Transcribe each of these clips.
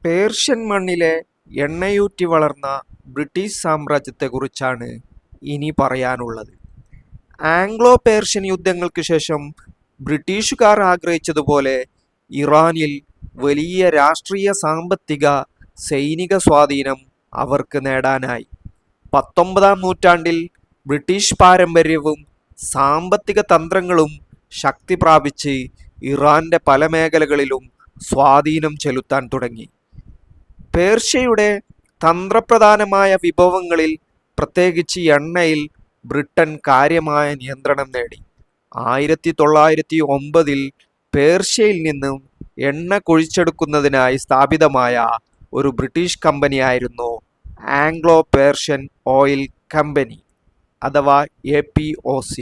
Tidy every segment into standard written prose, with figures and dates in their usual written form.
Persian മണ്ണിലെ എണ്ണയൂറ്റി വളർന്ന British സാമ്രാജ്യത്തെക്കുറിച്ചാണ് ഇനി പറയാനുള്ളത്. ആംഗ്ലോ പേർഷ്യൻ യുദ്ധങ്ങൾക്ക് ശേഷം ബ്രിട്ടീഷുകാർ ആഗ്രഹിച്ചതുപോലെ ഇറാനിൽ വലിയ രാഷ്ട്രീയ, സാമ്പത്തിക, സൈനിക സ്വാധീനം അവർക്ക് നേടാനായി. 19-ാം നൂറ്റാണ്ടിൽ ബ്രിട്ടീഷ് പാരമ്പര്യവും സാമ്പത്തിക തന്ത്രങ്ങളും ശക്തി പ്രാപിച്ച് ഇറാന്റെ പല മേഖലകളിലും സ്വാധീനം ചെലുത്താൻ തുടങ്ങി. പേർഷ്യയുടെ തന്ത്രപ്രധാനമായ വിഭവങ്ങളിൽ, പ്രത്യേകിച്ച് എണ്ണയിൽ, ബ്രിട്ടൻ കാര്യമായ നിയന്ത്രണം നേടി. 1909 പേർഷ്യയിൽ നിന്നും എണ്ണ കുഴിച്ചെടുക്കുന്നതിനായി സ്ഥാപിതമായ ഒരു ബ്രിട്ടീഷ് കമ്പനിയായിരുന്നു ആംഗ്ലോ പേർഷ്യൻ ഓയിൽ കമ്പനി അഥവാ APOC.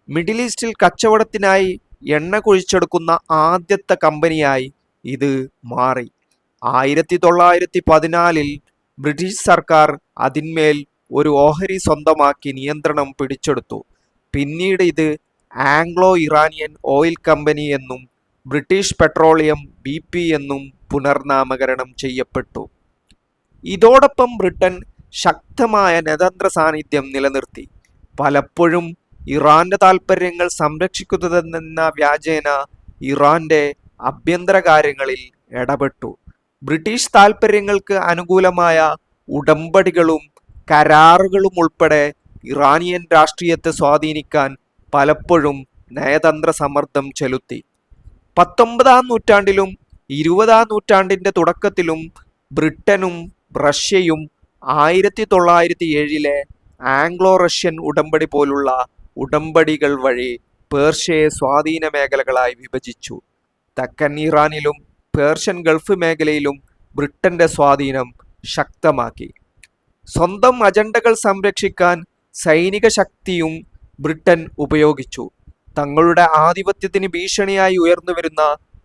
മിഡിൽ ഈസ്റ്റിൽ കച്ചവടത്തിനായി എണ്ണ കുഴിച്ചെടുക്കുന്ന ആദ്യത്തെ കമ്പനിയായി ഇത് മാറി. 1914 ബ്രിട്ടീഷ് സർക്കാർ അതിന്മേൽ ഒരു ഓഹരി സ്വന്തമാക്കി നിയന്ത്രണം പിടിച്ചെടുത്തു. പിന്നീട് ഇത് ആംഗ്ലോ ഇറാനിയൻ ഓയിൽ കമ്പനി എന്നും ബ്രിട്ടീഷ് പെട്രോളിയം BP എന്നും പുനർനാമകരണം ചെയ്യപ്പെട്ടു. ഇതോടൊപ്പം ബ്രിട്ടൻ ശക്തമായ നയതന്ത്ര സാന്നിധ്യം നിലനിർത്തി. പലപ്പോഴും ഇറാന്റെ താൽപ്പര്യങ്ങൾ സംരക്ഷിക്കുന്നതെന്ന വ്യാജേന ഇറാന്റെ ആഭ്യന്തര കാര്യങ്ങളിൽ ഇടപെട്ടു. ബ്രിട്ടീഷ് താൽപ്പര്യങ്ങൾക്ക് അനുകൂലമായ ഉടമ്പടികളും കരാറുകളും ഉൾപ്പെടെ ഇറാനിയൻ രാഷ്ട്രീയത്തെ സ്വാധീനിക്കാൻ പലപ്പോഴും നയതന്ത്ര സമ്മർദ്ദം ചെലുത്തി. 19-ാം നൂറ്റാണ്ടിലും 20-ാം നൂറ്റാണ്ടിന്റെ തുടക്കത്തിലും ബ്രിട്ടനും റഷ്യയും 1907 ആംഗ്ലോ റഷ്യൻ ഉടമ്പടി പോലുള്ള ഉടമ്പടികൾ വഴി പേർഷ്യയെ സ്വാധീന മേഖലകളായി വിഭജിച്ചു. തെക്കൻ ഇറാനിലും പേർഷ്യൻ ഗൾഫ് മേഖലയിലും ബ്രിട്ടന്റെ സ്വാധീനം ശക്തമാക്കി. സ്വന്തം അജണ്ടകൾ സംരക്ഷിക്കാൻ സൈനിക ശക്തിയും ബ്രിട്ടൻ ഉപയോഗിച്ചു. തങ്ങളുടെ ആധിപത്യത്തിന് ഭീഷണിയായി ഉയർന്നുവരുന്ന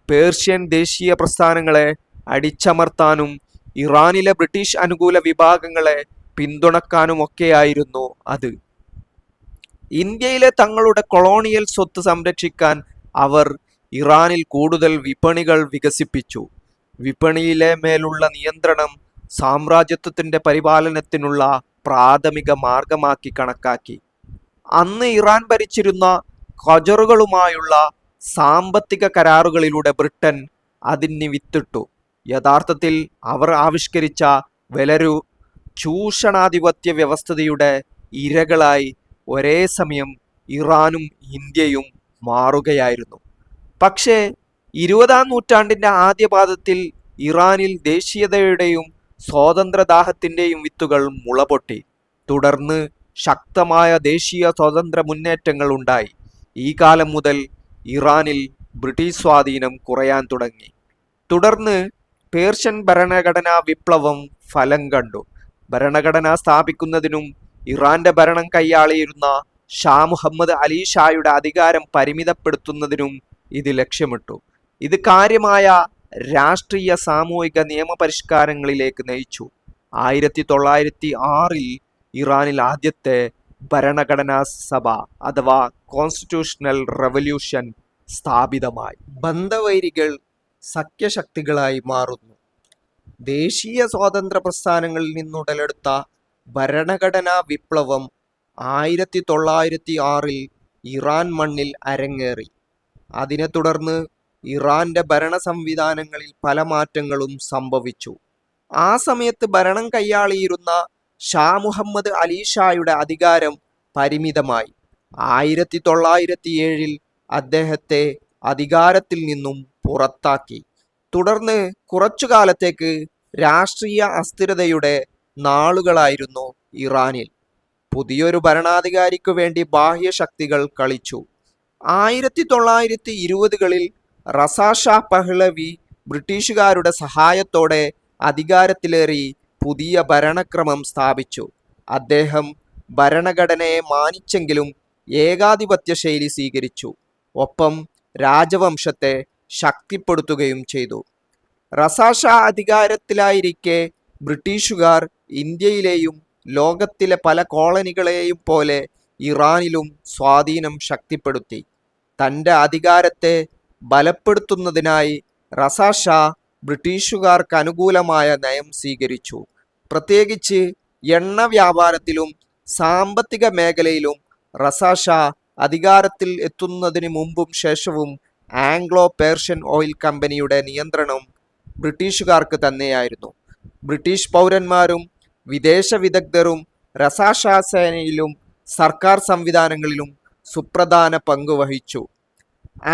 പേർഷ്യൻ ദേശീയ പ്രസ്ഥാനങ്ങളെ അടിച്ചമർത്താനും ഇറാനിലെ ബ്രിട്ടീഷ് അനുകൂല വിഭാഗങ്ങളെ പിന്തുണക്കാനുമൊക്കെയായിരുന്നു അത്. ഇന്ത്യയിലെ തങ്ങളുടെ കൊളോണിയൽ സ്വത്ത് സംരക്ഷിക്കാൻ അവർ ഇറാനിൽ കൂടുതൽ വിപണികൾ വികസിപ്പിച്ചു. വിപണിയിലെ മേലുള്ള നിയന്ത്രണം സാമ്രാജ്യത്വത്തിന്റെ പരിപാലനത്തിനുള്ള പ്രാഥമിക മാർഗമാക്കി കണക്കാക്കി. അന്ന് ഇറാൻ ഭരിച്ചിരുന്ന ഖജറുകളുമായുള്ള സാമ്പത്തിക കരാറുകളിലൂടെ ബ്രിട്ടൻ അതിന് വിത്തിട്ടു. യഥാർത്ഥത്തിൽ അവർ ആവിഷ്കരിച്ച വലിയൊരു ചൂഷണാധിപത്യ വ്യവസ്ഥയുടെ ഇരകളായി ഒരേ സമയം ഇറാനും ഇന്ത്യയും മാറുകയായിരുന്നു. പക്ഷേ 20-ാം നൂറ്റാണ്ടിന്റെ ആദ്യപാദത്തിൽ ഇറാനിൽ ദേശീയതയുടെയും സ്വാതന്ത്ര്യദാഹത്തിന്റെയും വിത്തുകൾ മുളപൊട്ടി. തുടർന്ന് ശക്തമായ ദേശീയ സ്വാതന്ത്ര്യ മുന്നേറ്റങ്ങൾ ഉണ്ടായി. ഈ കാലം മുതൽ ഇറാനിൽ ബ്രിട്ടീഷ് സ്വാധീനം കുറയാൻ തുടങ്ങി. തുടർന്ന് പേർഷ്യൻ ഭരണഘടനാ വിപ്ലവം ഫലം കണ്ടു. ഭരണഘടന സ്ഥാപിക്കുന്നതിനും ഇറാന്റെ ഭരണം കൈയാളിയിരുന്ന ഷാ മുഹമ്മദ് അലി ഷായുടെ അധികാരം പരിമിതപ്പെടുത്തുന്നതിനും ഇത് ലക്ഷ്യമിട്ടു. ഇത് കാര്യമായ രാഷ്ട്രീയ, സാമൂഹിക നിയമപരിഷ്കാരങ്ങളിലേക്ക് നയിച്ചു. 1906 ഇറാനിൽ ആദ്യത്തെ ഭരണഘടനാ സഭ അഥവാ കോൺസ്റ്റിറ്റ്യൂഷണൽ റവല്യൂഷൻ സ്ഥാപിതമായി. ബന്ധവൈരികൾ സഖ്യശക്തികളായി മാറുന്നു. ദേശീയ സ്വാതന്ത്ര്യ പ്രസ്ഥാനങ്ങളിൽ നിന്നുടലെടുത്ത ഭരണഘടനാ വിപ്ലവം 1906 ഇറാൻ മണ്ണിൽ അരങ്ങേറി. അതിനെ തുടർന്ന് ഇറാന്റെ ഭരണ സംവിധാനങ്ങളിൽ പല മാറ്റങ്ങളും സംഭവിച്ചു. ആ സമയത്ത് ഭരണം കൈയാളിയിരുന്ന ഷാ മുഹമ്മദ് അലി ഷായുടെ അധികാരം പരിമിതമായി. 1907 അദ്ദേഹത്തെ അധികാരത്തിൽ നിന്നും പുറത്താക്കി. തുടർന്ന് കുറച്ചു കാലത്തേക്ക് രാഷ്ട്രീയ അസ്ഥിരതയുടെ നാളുകളായിരുന്നു ഇറാനിൽ. പുതിയൊരു ഭരണാധികാരിക്കു വേണ്ടി ബാഹ്യശക്തികൾ കളിച്ചു. 1920-കളിൽ റസാ ഷാ പഹ്ലവി ബ്രിട്ടീഷുകാരുടെ സഹായത്തോടെ അധികാരത്തിലേറി പുതിയ ഭരണക്രമം സ്ഥാപിച്ചു. അദ്ദേഹം ഭരണഘടനയെ മാനിച്ചെങ്കിലും ഏകാധിപത്യ ശൈലി സ്വീകരിച്ചു. ഒപ്പം രാജവംശത്തെ ശക്തിപ്പെടുത്തുകയും ചെയ്തു. റസാ ഷാ അധികാരത്തിലായിരിക്കെ ബ്രിട്ടീഷുകാർ ഇന്ത്യയിലെയും ലോകത്തിലെ പല കോളനികളെയും പോലെ ഇറാനിലും സ്വാധീനം ശക്തിപ്പെടുത്തി. തൻ്റെ അധികാരത്തെ ബലപ്പെടുത്തുന്നതിനായി റസാ ഷാ ബ്രിട്ടീഷുകാർക്ക് അനുകൂലമായ നയം സ്വീകരിച്ചു. പ്രത്യേകിച്ച് എണ്ണ വ്യാപാരത്തിലും സാമ്പത്തിക മേഖലയിലും റസാ ഷാ അധികാരത്തിൽ എത്തുന്നതിന് മുമ്പും ശേഷവും ആംഗ്ലോ പേർഷ്യൻ ഓയിൽ കമ്പനിയുടെ നിയന്ത്രണം ബ്രിട്ടീഷുകാർക്ക് തന്നെയായിരുന്നു. ബ്രിട്ടീഷ് പൗരന്മാരും വിദേശ വിദഗ്ധരും റസാ ഷാ സേനയിലും സർക്കാർ സംവിധാനങ്ങളിലും സുപ്രധാന പങ്ക് വഹിച്ചു.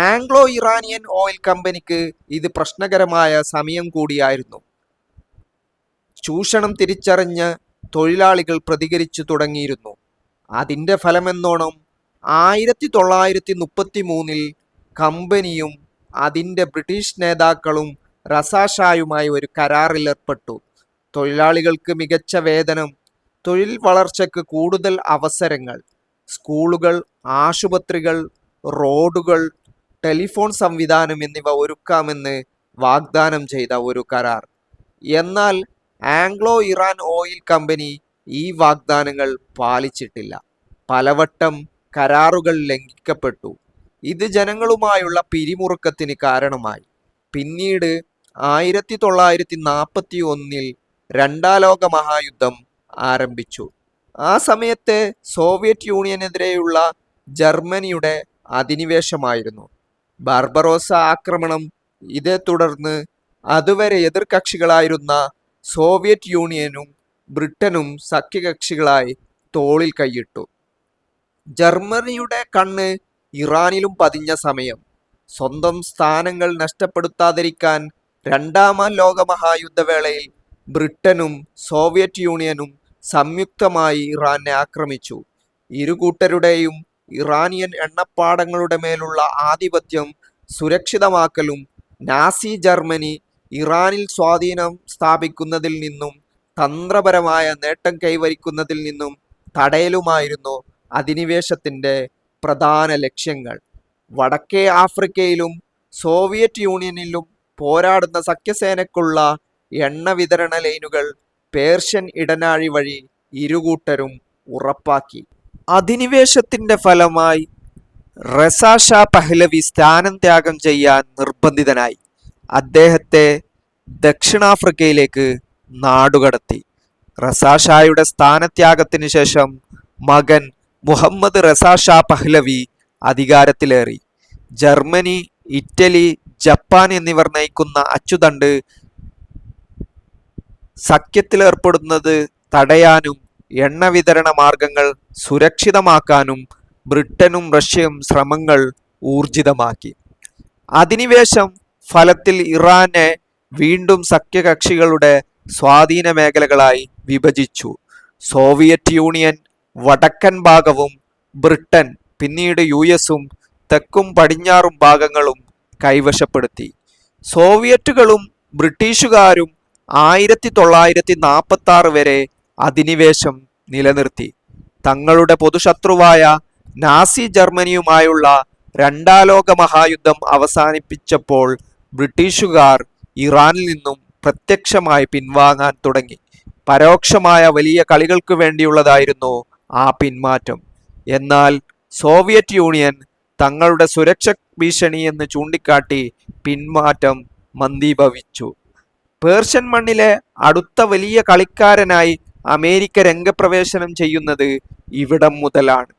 ആംഗ്ലോ ഇറാനിയൻ ഓയിൽ കമ്പനിക്ക് ഇത് പ്രശ്നകരമായ സമയം കൂടിയായിരുന്നു. ചൂഷണം തിരിച്ചറിഞ്ഞ് തൊഴിലാളികൾ പ്രതികരിച്ചു തുടങ്ങിയിരുന്നു. അതിൻ്റെ ഫലമെന്നോണം 1933 കമ്പനിയും അതിൻ്റെ ബ്രിട്ടീഷ് നേതാക്കളും റസാ ഷായുമായി ഒരു കരാറിലേർപ്പെട്ടു. തൊഴിലാളികൾക്ക് മികച്ച വേതനം, തൊഴിൽ വളർച്ചയ്ക്ക് കൂടുതൽ അവസരങ്ങൾ, സ്കൂളുകൾ, ആശുപത്രികൾ, റോഡുകൾ, ടെലിഫോൺ സംവിധാനം എന്നിവ ഒരുക്കാമെന്ന് വാഗ്ദാനം ചെയ്ത ഒരു കരാർ. എന്നാൽ ആംഗ്ലോ ഇറാൻ ഓയിൽ കമ്പനി ഈ വാഗ്ദാനങ്ങൾ പാലിച്ചിട്ടില്ല. പലവട്ടം കരാറുകൾ ലംഘിക്കപ്പെട്ടു. ഇത് ജനങ്ങളുമായുള്ള പിരിമുറുക്കത്തിന് കാരണമായി. പിന്നീട് 1941 രണ്ടാം ലോക മഹായുദ്ധം ആരംഭിച്ചു. ആ സമയത്ത് സോവിയറ്റ് യൂണിയനെതിരെയുള്ള ജർമ്മനിയുടെ അധിനിവേശമായിരുന്നു. ബാർബറോസ ആക്രമണം, ഇതേ തുടർന്ന് അതുവരെ എതിർകക്ഷികളായിരുന്ന സോവിയറ്റ് യൂണിയനും ബ്രിട്ടനും സഖ്യകക്ഷികളായി തോളിൽ കൈയിട്ടു. ജർമ്മനിയുടെ കണ്ണ് ഇറാനിലും പതിഞ്ഞ സമയം. സ്വന്തം സ്ഥാനങ്ങൾ നഷ്ടപ്പെടുത്താതിരിക്കാൻ രണ്ടാം ലോകമഹായുദ്ധവേളയിൽ ബ്രിട്ടനും സോവിയറ്റ് യൂണിയനും സംയുക്തമായി ഇറാനെ ആക്രമിച്ചു. ഇരുകൂട്ടരുടെയും ഇറാനിയൻ എണ്ണപ്പാടങ്ങളുടെ മേലുള്ള ആധിപത്യം സുരക്ഷിതമാക്കലും നാസി ജർമ്മനി ഇറാനിൽ സ്വാധീനം സ്ഥാപിക്കുന്നതിൽ നിന്നും തന്ത്രപരമായ നേട്ടം കൈവരിക്കുന്നതിൽ നിന്നും തടയലുമായിരുന്നു അധിനിവേശത്തിൻ്റെ പ്രധാന ലക്ഷ്യങ്ങൾ. വടക്കേ ആഫ്രിക്കയിലും സോവിയറ്റ് യൂണിയനിലും പോരാടുന്ന സഖ്യസേനയ്ക്കുള്ള എണ്ണ വിതരണ ലൈനുകൾ പേർഷ്യൻ ഇടനാഴി വഴി ഇരുകൂട്ടരും ഉറപ്പാക്കി. അധിനിവേശത്തിൻ്റെ ഫലമായി റസാ ഷാ പഹ്ലവി സ്ഥാനം ത്യാഗം ചെയ്യാൻ നിർബന്ധിതനായി. അദ്ദേഹത്തെ ദക്ഷിണാഫ്രിക്കയിലേക്ക് നാടുകടത്തി. റസാ ഷായുടെ സ്ഥാനത്യാഗത്തിന് ശേഷം മകൻ മുഹമ്മദ് റസാ ഷാ പഹ്ലവി അധികാരത്തിലേറി. ജർമ്മനി, ഇറ്റലി, ജപ്പാൻ എന്നിവർ നയിക്കുന്ന അച്ചുതണ്ട് സഖ്യത്തിലേർപ്പെടുന്നത് തടയാനും എണ്ണ വിതരണ മാർഗങ്ങൾ സുരക്ഷിതമാക്കാനും ബ്രിട്ടനും റഷ്യയും ശ്രമങ്ങൾ ഊർജിതമാക്കി. അധിനിവേശം ഫലത്തിൽ ഇറാനെ വീണ്ടും സഖ്യകക്ഷികളുടെ സ്വാധീന മേഖലകളായി വിഭജിച്ചു. സോവിയറ്റ് യൂണിയൻ വടക്കൻ ഭാഗവും ബ്രിട്ടൻ, പിന്നീട് US-ഉം തെക്കും പടിഞ്ഞാറും ഭാഗങ്ങളും കൈവശപ്പെടുത്തി. സോവിയറ്റുകളും ബ്രിട്ടീഷുകാരും 1946 വരെ അധിനിവേശം നിലനിർത്തി. തങ്ങളുടെ പൊതുശത്രുവായ നാസി ജർമ്മനിയുമായുള്ള രണ്ടാം ലോക മഹായുദ്ധം അവസാനിപ്പിച്ചപ്പോൾ ബ്രിട്ടീഷുകാർ ഇറാനിൽ നിന്നും പ്രത്യക്ഷമായി പിൻവാങ്ങാൻ തുടങ്ങി. പരോക്ഷമായ വലിയ കളികൾക്ക് വേണ്ടിയുള്ളതായിരുന്നു ആ പിന്മാറ്റം. എന്നാൽ സോവിയറ്റ് യൂണിയൻ തങ്ങളുടെ സുരക്ഷ ഭീഷണി എന്ന് ചൂണ്ടിക്കാട്ടി പിന്മാറ്റം മന്ദീഭവിച്ചു. പേർഷ്യൻ മണ്ണിലെ അടുത്ത വലിയ കളിക്കാരനായി അമേരിക്ക രംഗപ്രവേശനം ചെയ്യുന്നത് ഇവിടം മുതലാണ്.